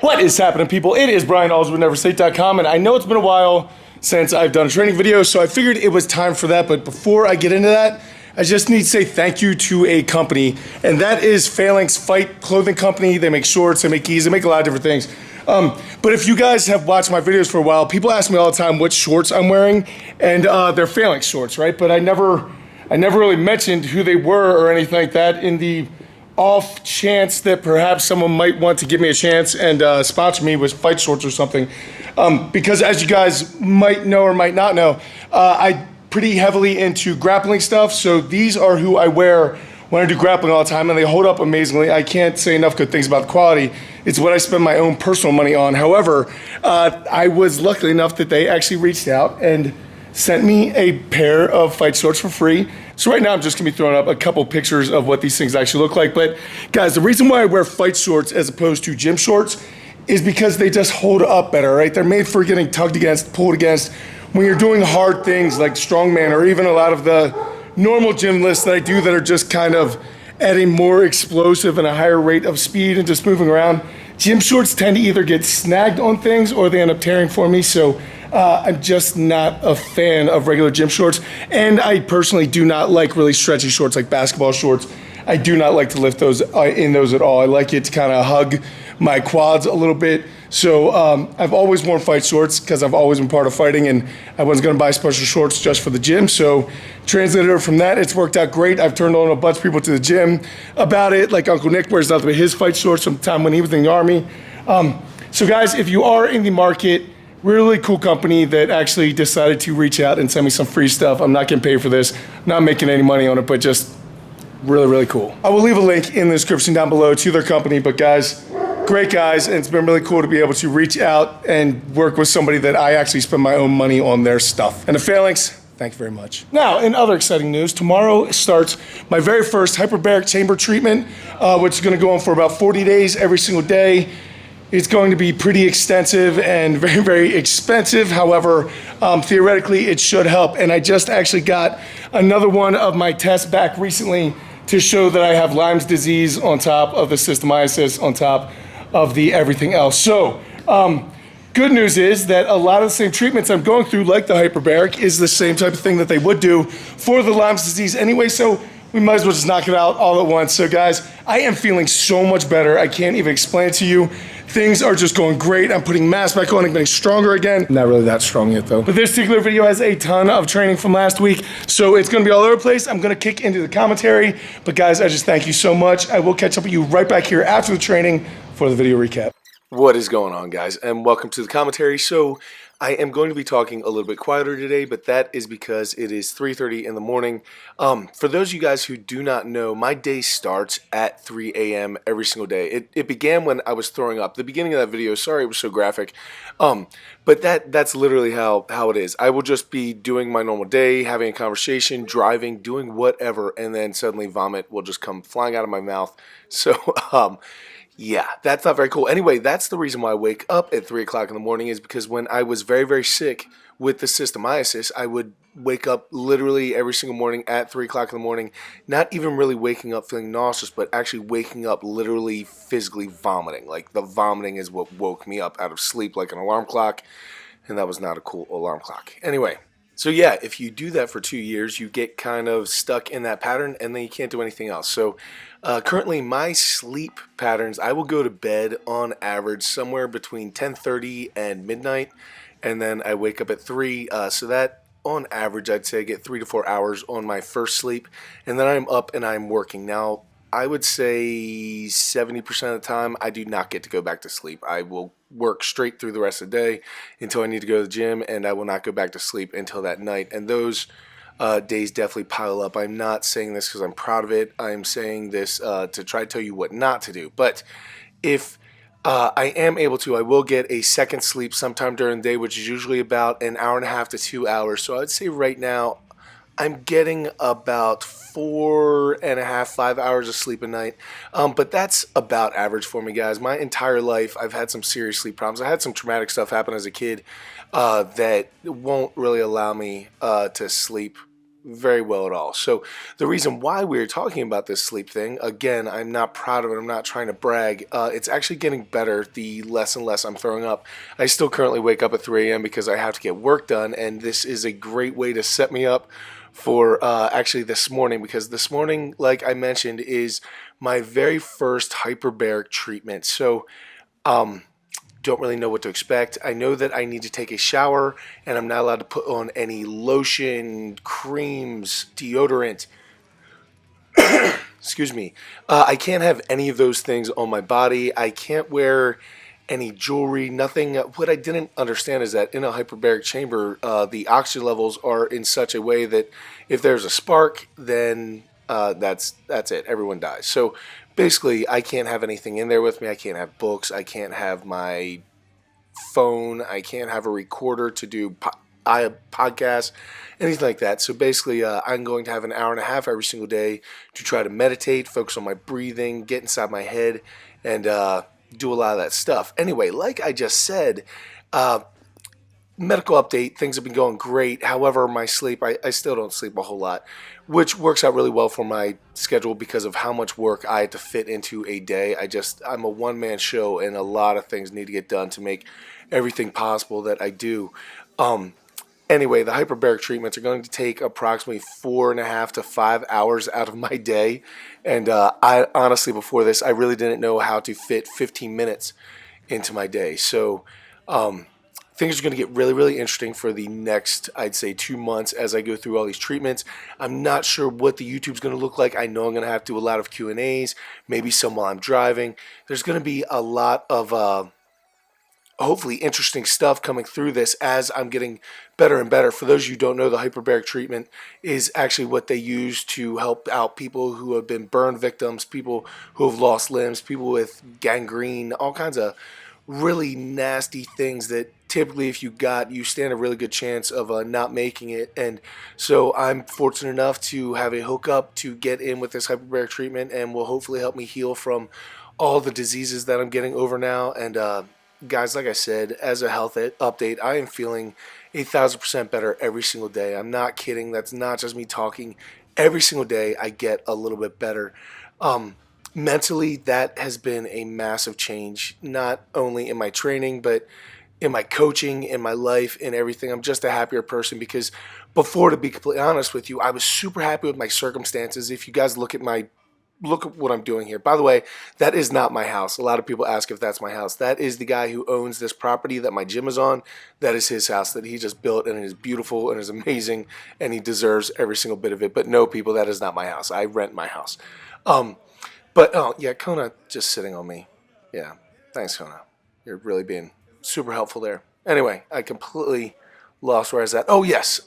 What is happening, people? It is Brian Alsruhe, NEVERsate.com, and I know it's been a while since I've done a training video, so I figured it was time for that. But before I get into that, I just need to say thank you to a company, and that is Phalanx Fight Clothing Company. They make shorts, they make keys, they make a lot of different things. But if you guys have watched my videos for a while, people ask me all the time what shorts I'm wearing, and they're Phalanx shorts, right? But I never really mentioned who they were or anything like that in the off chance that perhaps someone might want to give me a chance and sponsor me with fight shorts or something. Because as you guys might know or might not know, I'm pretty heavily into grappling stuff. So these are who I wear when I do grappling all the time, and they hold up amazingly. I can't say enough good things about the quality. It's what I spend my own personal money on. However, I was lucky enough that they actually reached out and sent me a pair of fight shorts for free. So right now I'm just gonna be throwing up a couple pictures of what these things actually look like. But guys, the reason why I wear fight shorts as opposed to gym shorts is because they just hold up better, right? They're made for getting tugged against, pulled against. When you're doing hard things like strongman or even a lot of the normal gym lists that I do that are just kind of at a more explosive and a higher rate of speed and just moving around, gym shorts tend to either get snagged on things or they end up tearing for me. So I'm just not a fan of regular gym shorts. And I personally do not like really stretchy shorts like basketball shorts. I do not like to lift those in those at all. I like it to kind of hug my quads a little bit. So I've always worn fight shorts because I've always been part of fighting, and I wasn't gonna buy special shorts just for the gym. So translated from that, it's worked out great. I've turned on a bunch of people to the gym about it, like Uncle Nick wears nothing but his fight shorts from the time when he was in the Army. So guys, if you are in the market, really cool company that actually decided to reach out and send me some free stuff. I'm not getting paid for this, not making any money on it, but just really, really cool. I will leave a link in the description down below to their company, but guys, great guys, and it's been really cool to be able to reach out and work with somebody that I actually spend my own money on their stuff. And the Phalanx, thank you very much. Now, in other exciting news, tomorrow starts my very first hyperbaric chamber treatment, which is gonna go on for about 40 days every single day. It's going to be pretty extensive and very, very expensive. However, theoretically, it should help. And I just actually got another one of my tests back recently to show that I have Lyme's disease on top of the cystomyces, on top of the everything else. So, good news is that a lot of the same treatments I'm going through, like the hyperbaric, is the same type of thing that they would do for the Lyme's disease anyway. So we might as well just knock it out all at once. So guys, I am feeling so much better. I can't even explain it to you. Things are just going great. I'm putting mass back on and getting stronger again. Not really that strong yet though. But this particular video has a ton of training from last week, so it's gonna be all over the place. I'm gonna kick into the commentary. But guys, I just thank you so much. I will catch up with you right back here after the training for the video recap. What is going on, guys? And welcome to the commentary. So I am going to be talking a little bit quieter today, but that is because it is 3:30 in the morning. For those of you guys who do not know, my day starts at 3 a.m. every single day. It began when I was throwing up. The beginning of that video, sorry it was so graphic, but that's literally how it is. I will just be doing my normal day, having a conversation, driving, doing whatever, and then suddenly vomit will just come flying out of my mouth. So, yeah, that's not very cool. Anyway, that's the reason why I wake up at 3 o'clock in the morning, is because when I was very, very sick with the cystomyces, I would wake up literally every single morning at 3 o'clock in the morning, not even really waking up feeling nauseous, but actually waking up literally physically vomiting. Like the vomiting is what woke me up out of sleep like an alarm clock, and that was not a cool alarm clock. Anyway. So yeah, if you do that for 2 years, you get kind of stuck in that pattern and then you can't do anything else. So currently my sleep patterns, I will go to bed on average somewhere between 10:30 and midnight, and then I wake up at 3. So that on average, I'd say I get 3 to 4 hours on my first sleep, and then I'm up and I'm working. Now, I would say 70% of the time I do not get to go back to sleep. I will work straight through the rest of the day until I need to go to the gym, and I will not go back to sleep until that night. And those days definitely pile up. I'm not saying this because I'm proud of it. I'm saying this to try to tell you what not to do. But if I am able to, I will get a second sleep sometime during the day, which is usually about an hour and a half to 2 hours. So I'd say right now I'm getting about 4.5, 5 hours of sleep a night, but that's about average for me, guys. My entire life, I've had some serious sleep problems. I had some traumatic stuff happen as a kid that won't really allow me to sleep very well at all. So the reason why we're talking about this sleep thing, again, I'm not proud of it. I'm not trying to brag. It's actually getting better the less and less I'm throwing up. I still currently wake up at 3 a.m. because I have to get work done, and this is a great way to set me up for actually this morning, because this morning, like I mentioned, is my very first hyperbaric treatment. So don't really know what to expect. I know that I need to take a shower, and I'm not allowed to put on any lotion, creams, deodorant. Excuse me. I can't have any of those things on my body. I can't wear any jewelry, nothing. What I didn't understand is that in a hyperbaric chamber, the oxygen levels are in such a way that if there's a spark, then that's it. Everyone dies. So basically, I can't have anything in there with me. I can't have books. I can't have my phone. I can't have a recorder to do podcasts, anything like that. So basically, I'm going to have an hour and a half every single day to try to meditate, focus on my breathing, get inside my head, and do a lot of that stuff. Anyway, like I just said, medical update, things have been going great. However, my sleep, I still don't sleep a whole lot, which works out really well for my schedule because of how much work I have to fit into a day. I'm a one-man show, and a lot of things need to get done to make everything possible that I do. Anyway, the hyperbaric treatments are going to take approximately 4.5 to 5 hours out of my day. And I honestly, before this, I really didn't know how to fit 15 minutes into my day. So things are going to get really, really interesting for the next, I'd say, 2 months as I go through all these treatments. I'm not sure what the YouTube's going to look like. I know I'm going to have to do a lot of Q&As, maybe some while I'm driving. There's going to be a lot of hopefully interesting stuff coming through this as I'm getting better and better. For those of you who don't know, the hyperbaric treatment is actually what they use to help out people who have been burn victims, people who have lost limbs, people with gangrene, all kinds of really nasty things that typically if you stand a really good chance of not making it. And so I'm fortunate enough to have a hookup to get in with this hyperbaric treatment, and will hopefully help me heal from all the diseases that I'm getting over now. And guys, like I said, as a health update, I am feeling 1,000% better every single day. I'm not kidding. That's not just me talking. Every single day, I get a little bit better. Mentally, that has been a massive change, not only in my training, but in my coaching, in my life, in everything. I'm just a happier person because before, to be completely honest with you, I was super happy with my circumstances. If you guys look at what I'm doing here. By the way, that is not my house. A lot of people ask if that's my house. That is the guy who owns this property that my gym is on. That is his house that he just built, and it is beautiful and is amazing, and he deserves every single bit of it. But no, people, that is not my house. I rent my house. But oh yeah, Kona just sitting on me. Yeah, thanks, Kona. You're really being super helpful there. Anyway, I completely lost where I was at. Oh yes.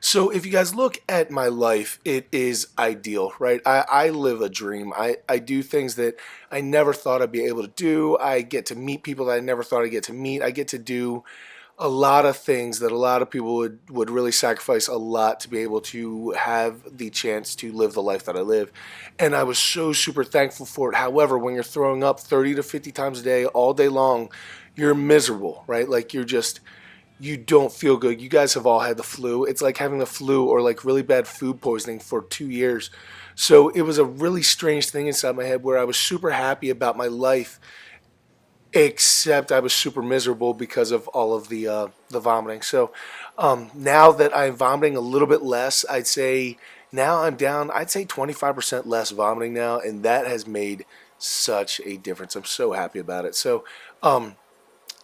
So if you guys look at my life, it is ideal, right? I live a dream. I do things that I never thought I'd be able to do. I get to meet people that I never thought I'd get to meet. I get to do a lot of things that a lot of people would really sacrifice a lot to be able to have the chance to live the life that I live. And I was so super thankful for it. However, when you're throwing up 30 to 50 times a day, all day long, you're miserable, right? Like you don't feel good. You guys have all had the flu. It's like having the flu or like really bad food poisoning for 2 years. So it was a really strange thing inside my head where I was super happy about my life, except I was super miserable because of all of the vomiting. So now that I'm vomiting a little bit less, I'd say now I'm down, I'd say 25% less vomiting now, and that has made such a difference. I'm so happy about it. So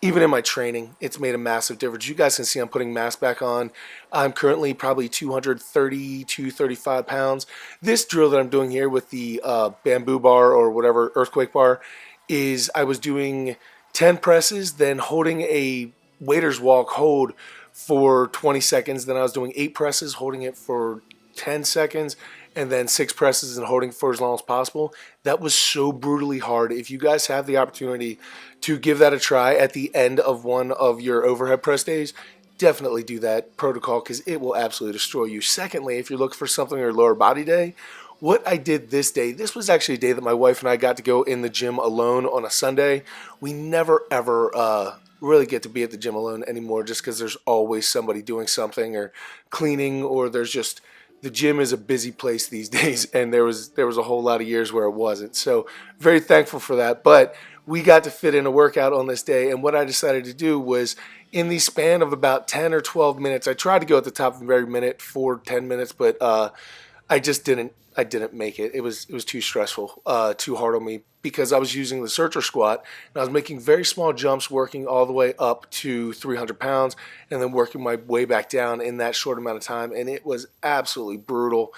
even in my training, it's made a massive difference. You guys can see I'm putting mass back on. I'm currently probably 230 to 35 pounds. This drill that I'm doing here with the bamboo bar or whatever, earthquake bar, is I was doing 10 presses, then holding a waiter's walk hold for 20 seconds. Then I was doing 8 presses, holding it for 10 seconds, and then 6 presses and holding for as long as possible. That was so brutally hard. If you guys have the opportunity to give that a try at the end of one of your overhead press days, definitely do that protocol because it will absolutely destroy you. Secondly, if you're looking for something on your lower body day, what I did this day, this was actually a day that my wife and I got to go in the gym alone on a Sunday. We never ever really get to be at the gym alone anymore just because there's always somebody doing something or cleaning, or there's just the gym is a busy place these days, and there was a whole lot of years where it wasn't. So very thankful for that. But we got to fit in a workout on this day, and what I decided to do was, in the span of about 10 or 12 minutes, I tried to go at the top of every minute for 10 minutes, but I just didn't. I didn't make it. It was too stressful, too hard on me, because I was using the searcher squat, and I was making very small jumps, working all the way up to 300 pounds, and then working my way back down in that short amount of time, and it was absolutely brutal.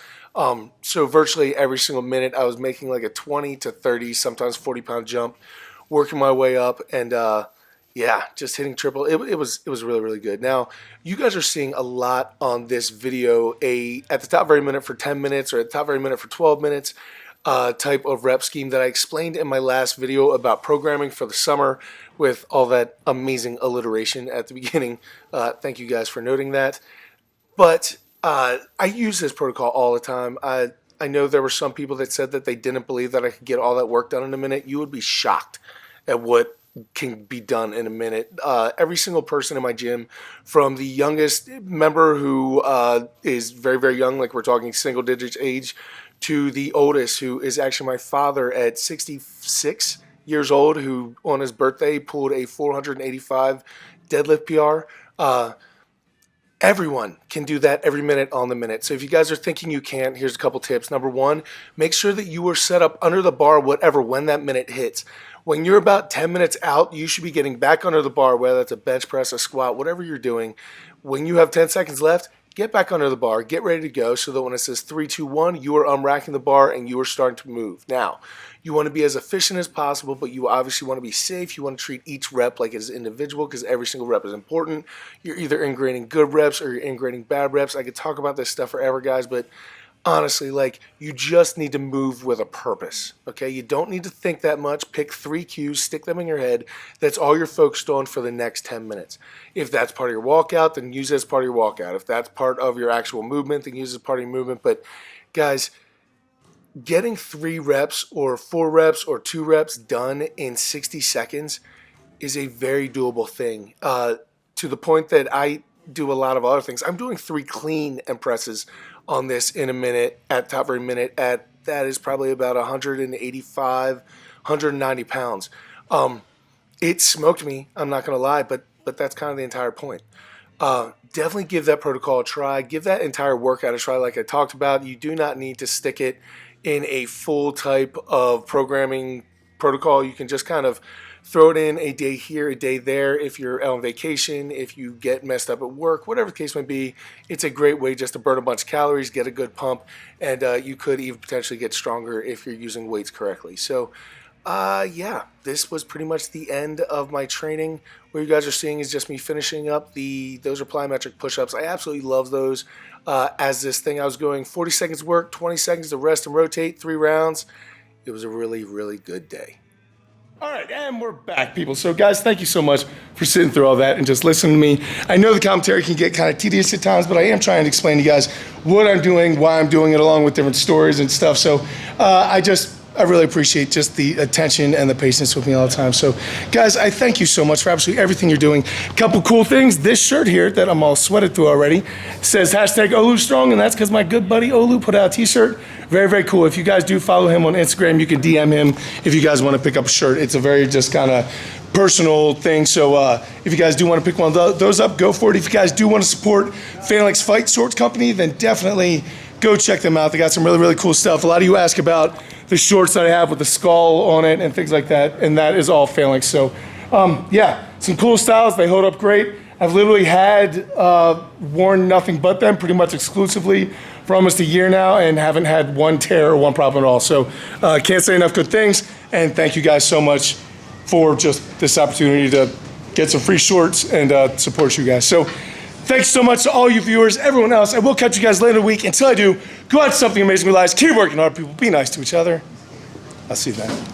So virtually every single minute, I was making like a 20 to 30, sometimes 40-pound jump, working my way up, and yeah, just hitting triple. It was really, really good. Now, you guys are seeing a lot on this video, at the top of every minute for 10 minutes or at the top of every minute for 12 minutes type of rep scheme that I explained in my last video about programming for the summer with all that amazing alliteration at the beginning. Thank you guys for noting that. But I use this protocol all the time. I know there were some people that said that they didn't believe that I could get all that work done in a minute. You would be shocked at what can be done in a minute. Every single person in my gym, from the youngest member who is very, very young, like we're talking single digits age, to the oldest, who is actually my father at 66 years old, who on his birthday pulled a 485 deadlift PR. Everyone can do that every minute on the minute. So if you guys are thinking you can't, here's a couple tips. Number one, make sure that you are set up under the bar, whatever, when that minute hits. When you're about 10 minutes out, you should be getting back under the bar, whether that's a bench press, a squat, whatever you're doing. When you have 10 seconds left, get back under the bar, get ready to go, so that when it says 3, 2, 1, you are unracking the bar and you are starting to move. Now, you want to be as efficient as possible, but you obviously want to be safe. You want to treat each rep like it's individual, because every single rep is important. You're either ingraining good reps or you're ingraining bad reps. I could talk about this stuff forever, guys, but honestly, like, you just need to move with a purpose, okay? You don't need to think that much. Pick 3 cues, stick them in your head. That's all you're focused on for the next 10 minutes. If that's part of your walkout, then use it as part of your walkout. If that's part of your actual movement, then use it as part of your movement. But guys, getting 3 reps or 4 reps or 2 reps done in 60 seconds is a very doable thing, to the point that I do a lot of other things. I'm doing 3 clean and presses on this in a minute, at top of a minute, at that is probably about 185, 190 pounds. It smoked me, I'm not going to lie, but that's kind of the entire point. Definitely give that protocol a try. Give that entire workout a try like I talked about. You do not need to stick it in a full type of programming protocol. You can just kind of throw it in a day here, a day there. If you're on vacation, if you get messed up at work, whatever the case may be, it's a great way just to burn a bunch of calories, get a good pump, and you could even potentially get stronger if you're using weights correctly. So yeah, this was pretty much the end of my training. What you guys are seeing is just me finishing up those are plyometric push-ups. I absolutely love those. As this thing, I was going 40 seconds work, 20 seconds to rest and rotate, 3 rounds. It was a really, really good day. All right, and we're back, people. So, guys, thank you so much for sitting through all that and just listening to me. I know the commentary can get kind of tedious at times, but I am trying to explain to you guys what I'm doing, why I'm doing it, along with different stories and stuff. So, I really appreciate just the attention and the patience with me all the time. So, guys, I thank you so much for absolutely everything you're doing. A couple cool things. This shirt here that I'm all sweated through already says hashtag Olu Strong, and that's because my good buddy Olu put out a t-shirt. Very, very cool. If you guys do follow him on Instagram, you can DM him if you guys want to pick up a shirt. It's a very just kind of personal thing. So if you guys do want to pick one of those up, go for it. If you guys do want to support Phalanx Fight Shorts Company, then definitely go check them out. They got some really, really cool stuff. A lot of you ask about the shorts that I have with the skull on it and things like that, and that is all Phalanx. So yeah, some cool styles. They hold up great. I've literally had worn nothing but them pretty much exclusively for almost a year now, and haven't had one tear or one problem at all. So can't say enough good things, and thank you guys so much for just this opportunity to get some free shorts and support you guys. So thanks so much to all you viewers, everyone else. I will catch you guys later in the week. Until I do, go out to something amazing with lives. Keep working hard, people. Be nice to each other. I'll see you then.